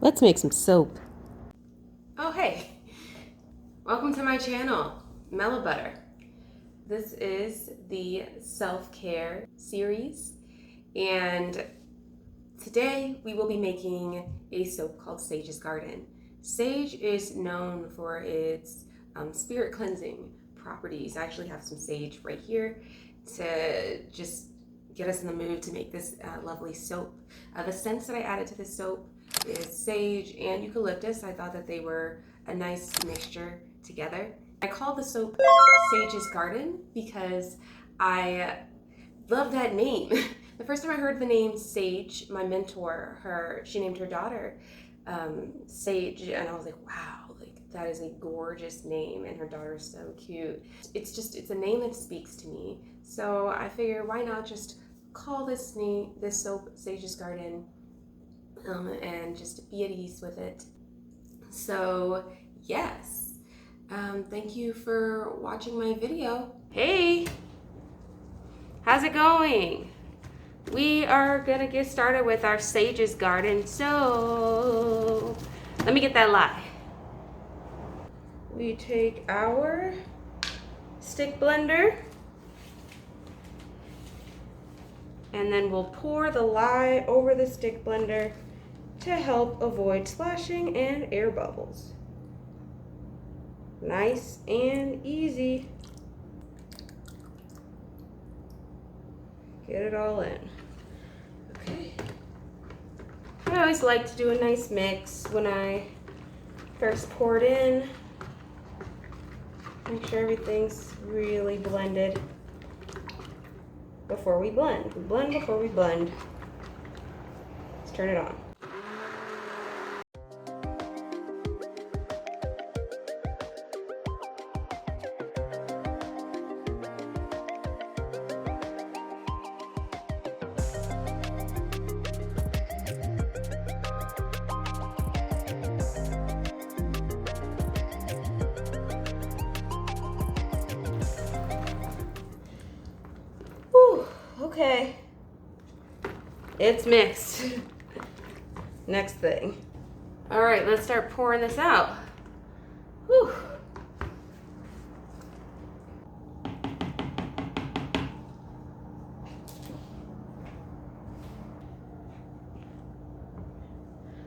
Let's make some soap. Oh, hey, welcome to my channel, Mellow Butter. This is the self-care series, and today we will be making a soap called Sage's Garden. Sage is known for its spirit cleansing properties. I actually have some sage right here to just get us in the mood to make this lovely soap. The scents that I added to this soap is sage and eucalyptus. I thought that they were a nice mixture together. I call the soap Sage's Garden because I love that name. The first time I heard the name Sage, my mentor, she named her daughter Sage, and I was like, wow, like that is a gorgeous name, and her daughter is so cute. It's a name that speaks to me. So I figure, why not just call this soap Sage's Garden, and just be at ease with it. So yes, thank you for watching my video. Hey, how's it going? We are gonna get started with our Sage's Garden. So let me get that lye. We take our stick blender, and then we'll pour the lye over the stick blender to help avoid splashing and air bubbles. Nice and easy. Get it all in. Okay. I always like to do a nice mix when I first pour it in. Make sure everything's really blended before we blend. We blend before we blend. Let's turn it on. Okay, it's mixed. Next thing. All right, let's start pouring this out. Whew.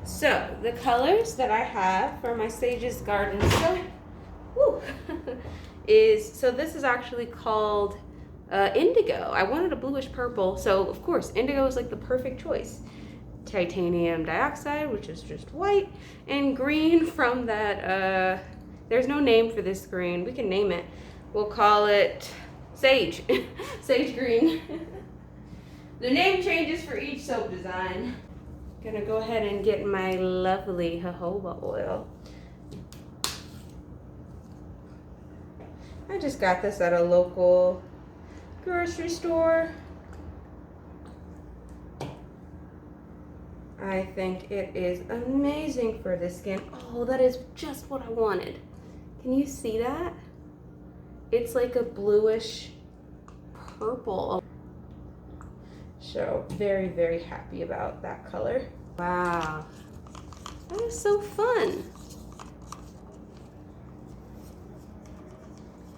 So the colors that I have for my Sage's Garden soap this is actually called indigo. I wanted a bluish purple, so of course indigo is like the perfect choice. Titanium dioxide, which is just white, and green from that there's no name for this green. We can name it. We'll call it sage. Sage green. The name changes for each soap design. Gonna go ahead and get my lovely jojoba oil. I just got this at a local grocery store. I think it is amazing for the skin. Oh, that is just what I wanted. Can you see that? It's like a bluish purple. So very, very happy about that color. Wow, that is so fun.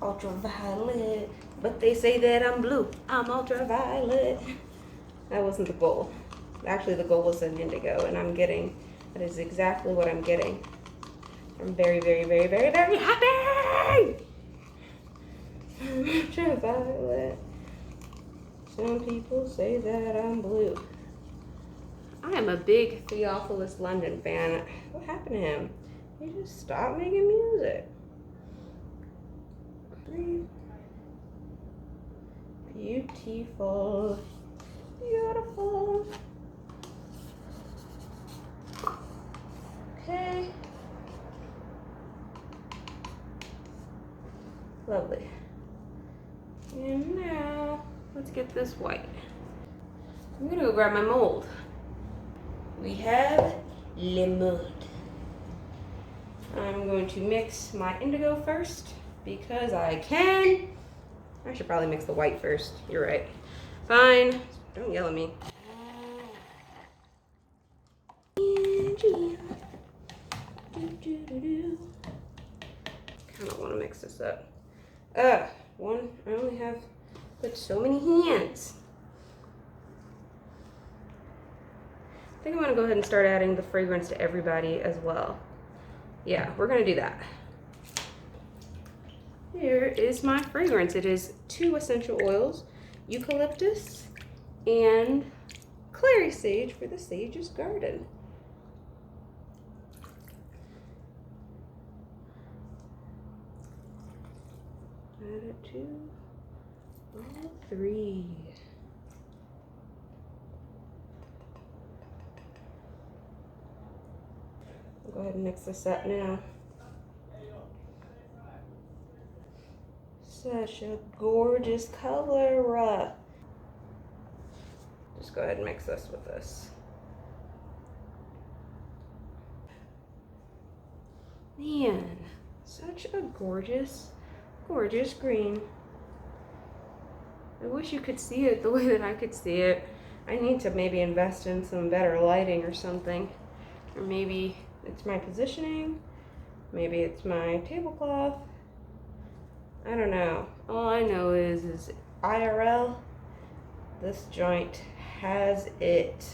Ultraviolet, but they say that I'm blue. I'm ultraviolet. That wasn't the goal. Actually, the goal was an indigo, and that is exactly what I'm getting. I'm very, very, very, very, very happy. Ultraviolet. Some people say that I'm blue. I am a big Theophilus London fan. What happened to him? He just stopped making music. Beautiful. Beautiful. Okay. Lovely. And now, let's get this white. I'm gonna go grab my mold. We have le mold. I'm going to mix my indigo first because I can. I should probably mix the white first. You're right. Fine. Don't yell at me. Kind of want to mix this up. One, I only have but so many hands. I think I'm gonna go ahead and start adding the fragrance to everybody as well. Yeah, we're gonna do that. Here is my fragrance. It is 2 essential oils, eucalyptus and clary sage for the sage's garden. Add it to all 3. I'll go ahead and mix this up now. Such a gorgeous color. Just go ahead and mix this with this. Man, such a gorgeous, gorgeous green. I wish you could see it the way that I could see it. I need to maybe invest in some better lighting or something. Or maybe it's my positioning. Maybe it's my tablecloth. I don't know. All I know is IRL, this joint has it.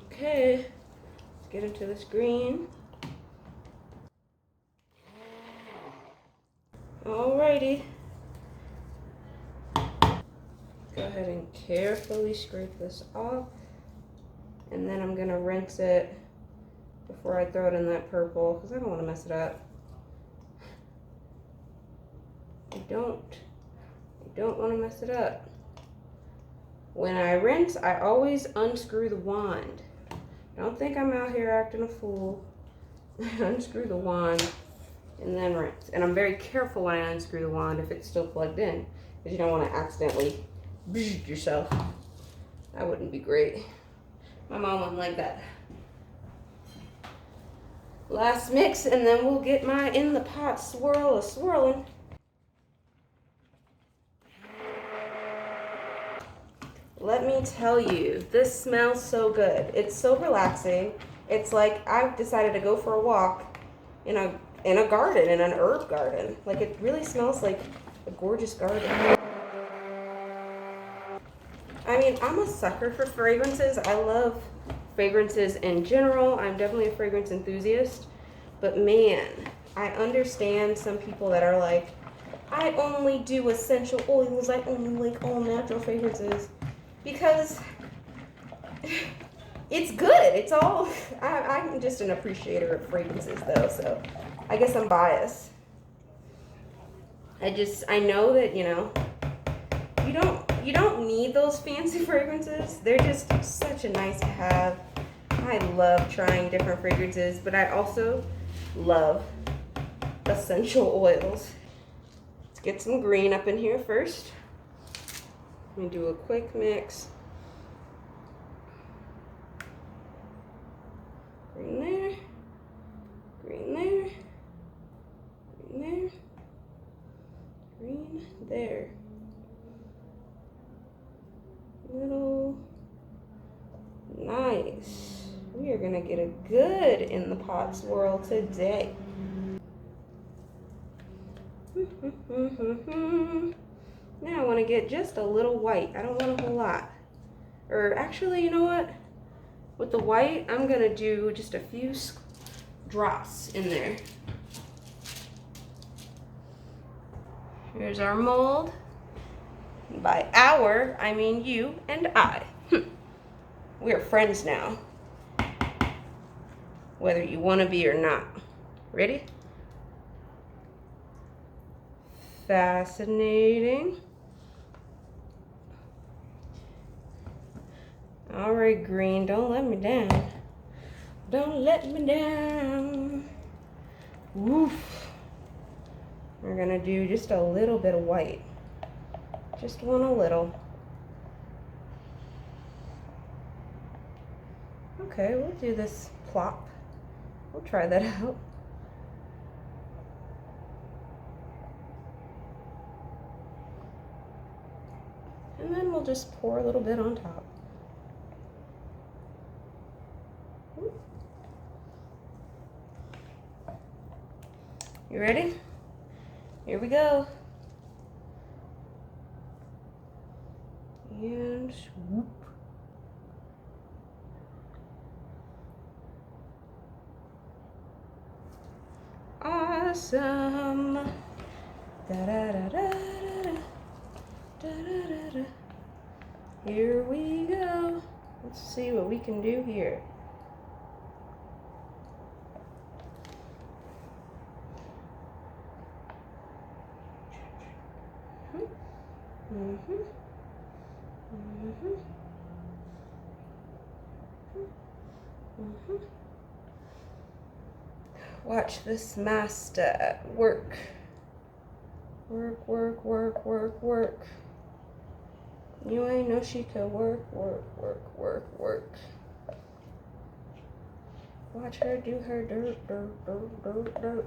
Okay, let's get into this green. Alrighty. Go ahead and carefully scrape this off. And then I'm gonna rinse it before I throw it in that purple because I don't want to mess it up. I don't want to mess it up. When I rinse, I always unscrew the wand. Don't think I'm out here acting a fool. Unscrew the wand and then rinse. And I'm very careful when I unscrew the wand if it's still plugged in, because you don't want to accidentally bzz yourself. That wouldn't be great. My mom wouldn't like that. Last mix, and then we'll get my in the pot swirl a swirling. Let me tell you, this smells so good. It's so relaxing. It's like I've decided to go for a walk in a garden, in an herb garden. Like, it really smells like a gorgeous garden. I mean, I'm a sucker for fragrances. I love fragrances in general. I'm definitely a fragrance enthusiast. But man, I understand some people that are like, I only do essential oils. I only like all natural fragrances. Because it's good. It's all, I'm just an appreciator of fragrances though. So I guess I'm biased. I know that, you know, you don't need those fancy fragrances. They're just such a nice to have. I love trying different fragrances, but I also love essential oils. Let's get some green up in here first. Let me do a quick mix. Green there, green there, green there, green there. Little, nice. We are gonna get a good in the pot swirl today. Now I want to get just a little white. I don't want a whole lot. Or actually, you know what? With the white, I'm gonna do just a few drops in there. Here's our mold. By our, I mean you and I. We're friends now. Whether you want to be or not. Ready? Fascinating. All right, green, don't let me down. Don't let me down. Woof. We're gonna do just a little bit of white. Just want a little. Okay, we'll do this plop. We'll try that out. And then we'll just pour a little bit on top. You ready? Here we go. And swoop. Awesome. Da da da da da da da da. Here we go. Let's see what we can do here. Watch this master work. Work, work, work, work, work. You ain't know she could work, work, work, work, work. Watch her do her dirt, dirt, dirt, dirt, dirt.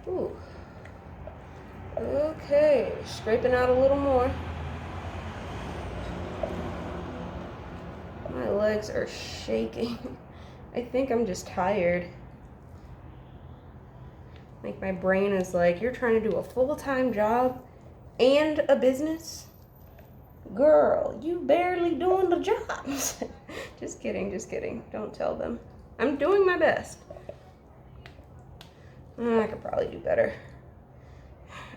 Ooh. Okay, scraping out a little more. My legs are shaking. I think I'm just tired. Like my brain is like, you're trying to do a full-time job and a business? Girl, you barely doing the job. Just kidding, just kidding. Don't tell them. I'm doing my best. I could probably do better.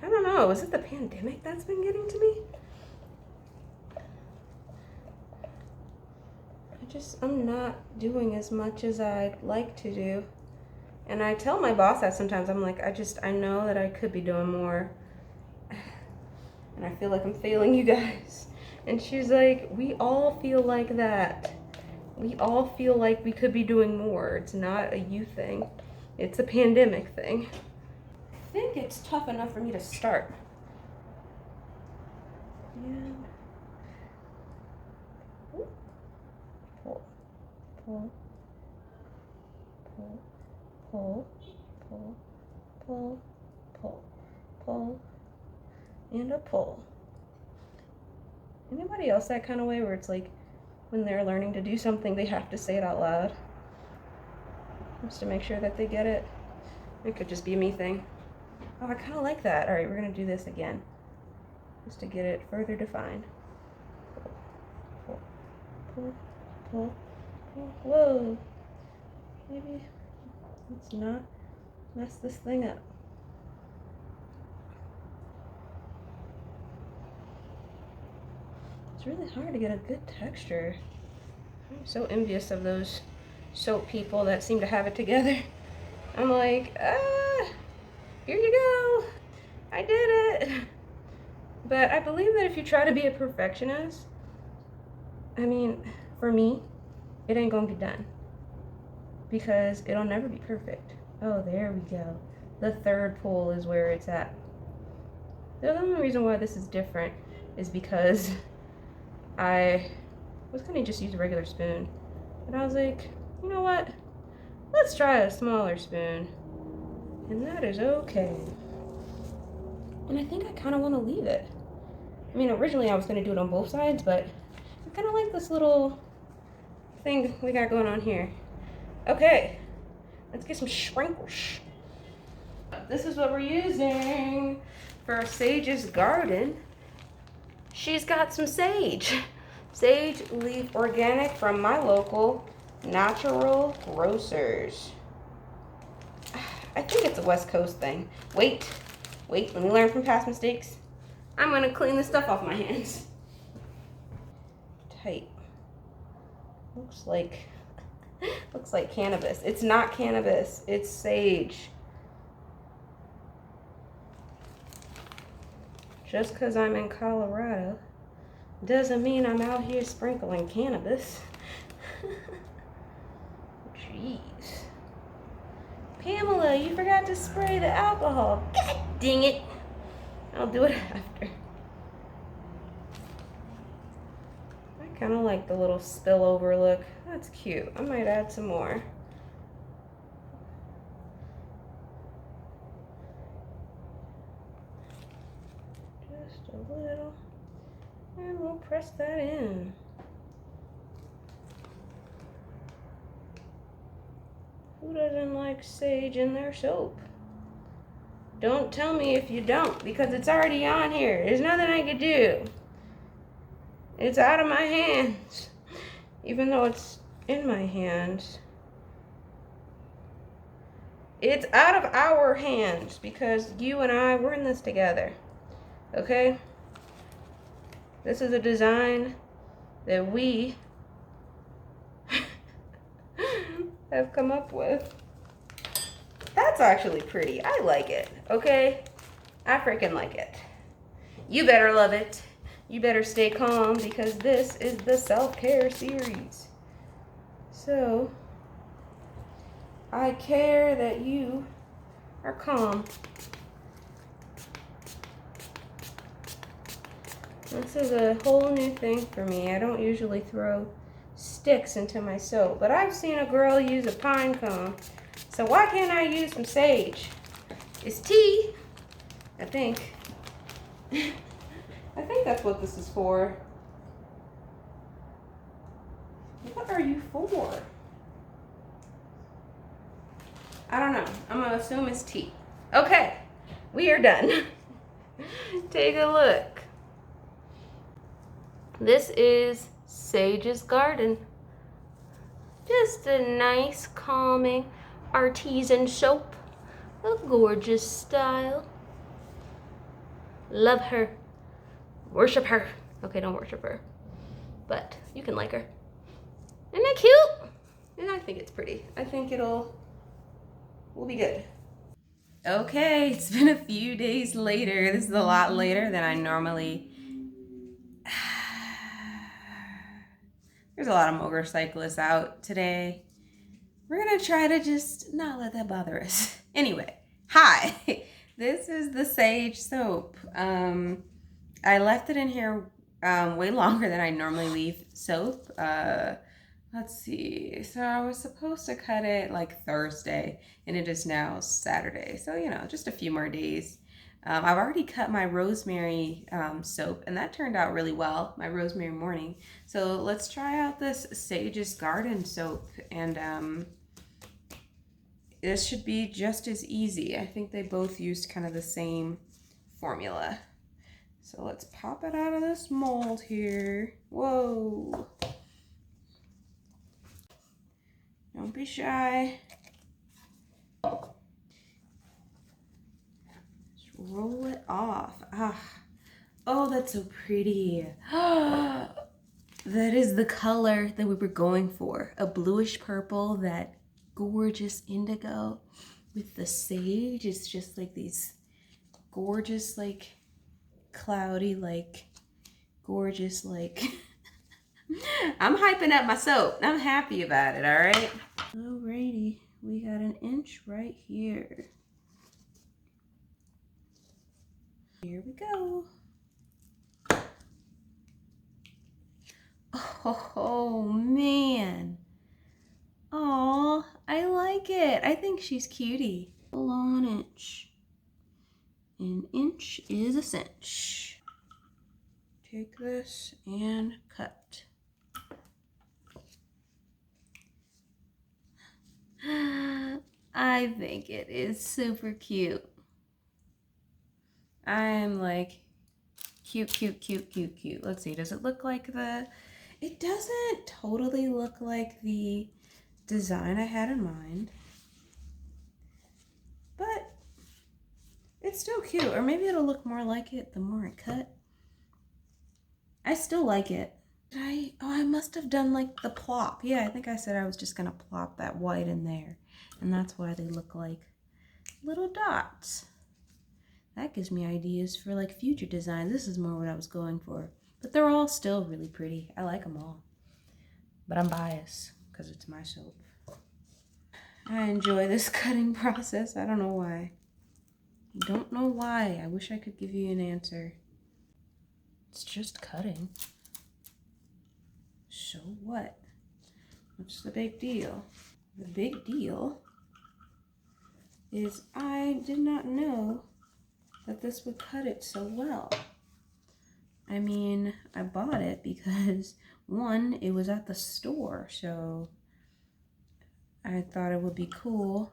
I don't know, is it the pandemic that's been getting to me? I'm not doing as much as I'd like to do. And I tell my boss that sometimes. I'm like, I know that I could be doing more. And I feel like I'm failing you guys. And she's like, we all feel like that. We all feel like we could be doing more. It's not a you thing. It's a pandemic thing. I think it's tough enough for me to start. And pull, pull, pull, pull, pull, pull, pull, pull, and a pull. Anybody else that kind of way where it's like when they're learning to do something, they have to say it out loud? Just to make sure that they get it. It could just be a me thing. Oh, I kind of like that. All right, we're going to do this again. Just to get it further defined. Pull, pull, pull, pull. Whoa. Maybe let's not mess this thing up. It's really hard to get a good texture. I'm so envious of those soap people that seem to have it together. I'm like, here you go. I did it. But I believe that if you try to be a perfectionist, I mean, for me, it ain't gonna be done. Because it'll never be perfect. Oh, there we go. The third pull is where it's at. The only reason why this is different is because I was gonna just use a regular spoon. But I was like, you know what? Let's try a smaller spoon. And that is okay. And I think I kind of want to leave it. I mean, originally I was going to do it on both sides, but I kind of like this little thing we got going on here. Okay, let's get some sprinkles. This is what we're using for Sage's garden. She's got some sage. Sage leaf organic from my local natural grocers. I think it's a West Coast thing. Wait, let me learn from past mistakes. I'm gonna clean this stuff off my hands. Tight. Looks like cannabis. It's not cannabis, it's sage. Just because I'm in Colorado doesn't mean I'm out here sprinkling cannabis. Jeez. Pamela, you forgot to spray the alcohol. God dang it. I'll do it after. I kind of like the little spillover look. That's cute. I might add some more. little, and we'll press that in. Who doesn't like sage in their soap? Don't tell me if you don't, because it's already on here. There's nothing I could do. It's out of my hands, even though it's in my hands. It's out of our hands because you and I, we're in this together. Okay? This is a design that we have come up with. That's actually pretty. I like it. Okay? I freaking like it. You better love it. You better stay calm because this is the self-care series. So, I care that you are calm. This is a whole new thing for me. I don't usually throw sticks into my soap, but I've seen a girl use a pine cone. So why can't I use some sage? It's tea, I think. I think that's what this is for. What are you for? I don't know. I'm gonna assume it's tea. Okay, we are done. Take a look. This is Sage's Garden. Just a nice, calming artisan soap. A gorgeous style. Love her. Worship her. Okay, don't worship her. But you can like her. Isn't that cute? And I think it's pretty. I think we'll be good. Okay, it's been a few days later. This is a lot later than I normally. There's a lot of motorcyclists out today. We're gonna try to just not let that bother us. Anyway, hi. This is the Sage soap. I left it in here way longer than I normally leave soap. Let's see. So I was supposed to cut it like Thursday, and it is now Saturday. So, you know, just a few more days. I've already cut my rosemary soap, and that turned out really well, my rosemary morning. So let's try out this Sage's Garden soap, and this should be just as easy. I think they both used kind of the same formula. So let's pop it out of this mold here. Whoa. Don't be shy. Just roll it off. Ah. Oh, that's so pretty. That is the color that we were going for. A bluish purple, that gorgeous indigo with the sage. It's just like these gorgeous, like cloudy, like gorgeous, like I'm hyping up my soap. I'm happy about it, all right? Alrighty, we got an inch right here. Here we go. Oh, man. Aw, I like it. I think she's cutie. Below an inch. An inch is a cinch. Take this and cut. I think it is super cute. I'm like, cute, cute, cute, cute, cute. Let's see, does it look like it doesn't totally look like the design I had in mind. But it's still cute, or maybe it'll look more like it the more I cut. I still like it. I must have done like the plop. Yeah, I think I said I was just gonna plop that white in there. And that's why they look like little dots. That gives me ideas for like future designs. This is more what I was going for. But they're all still really pretty. I like them all. But I'm biased because it's my soap. I enjoy this cutting process. I don't know why. I don't know why. I wish I could give you an answer. It's just cutting. So what? What's the big deal? The big deal is I did not know that this would cut it so well. I mean, I bought it because, one, it was at the store, so I thought it would be cool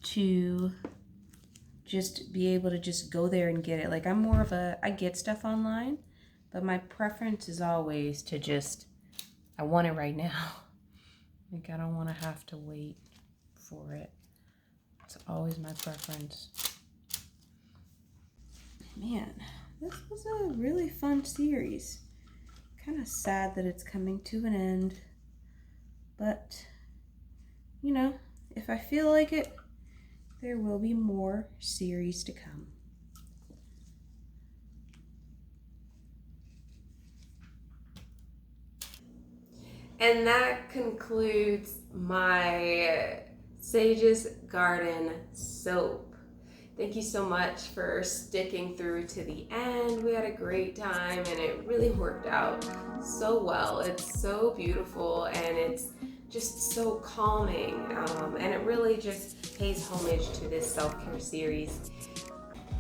to just be able to just go there and get it. Like, I'm more of a, I get stuff online, but my preference is always to just, I want it right now. Like, I don't want to have to wait for it. It's always my preference. Man, this was a really fun series. Kind of sad that it's coming to an end, but you know, if I feel like it, there will be more series to come. And that concludes my Sage's Garden soap. Thank you so much for sticking through to the end. We had a great time and it really worked out so well. It's so beautiful and it's just so calming, and it really just pays homage to this self-care series.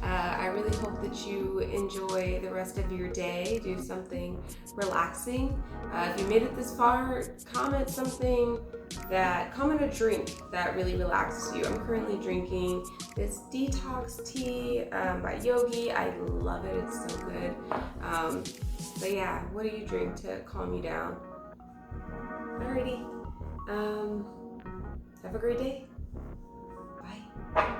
I really hope that you enjoy the rest of your day. Do something relaxing. If you made it this far, comment a drink that really relaxes you. I'm currently drinking this detox tea by Yogi. I love it. It's so good. But yeah, what do you drink to calm you down? Alrighty. Have a great day. Bye.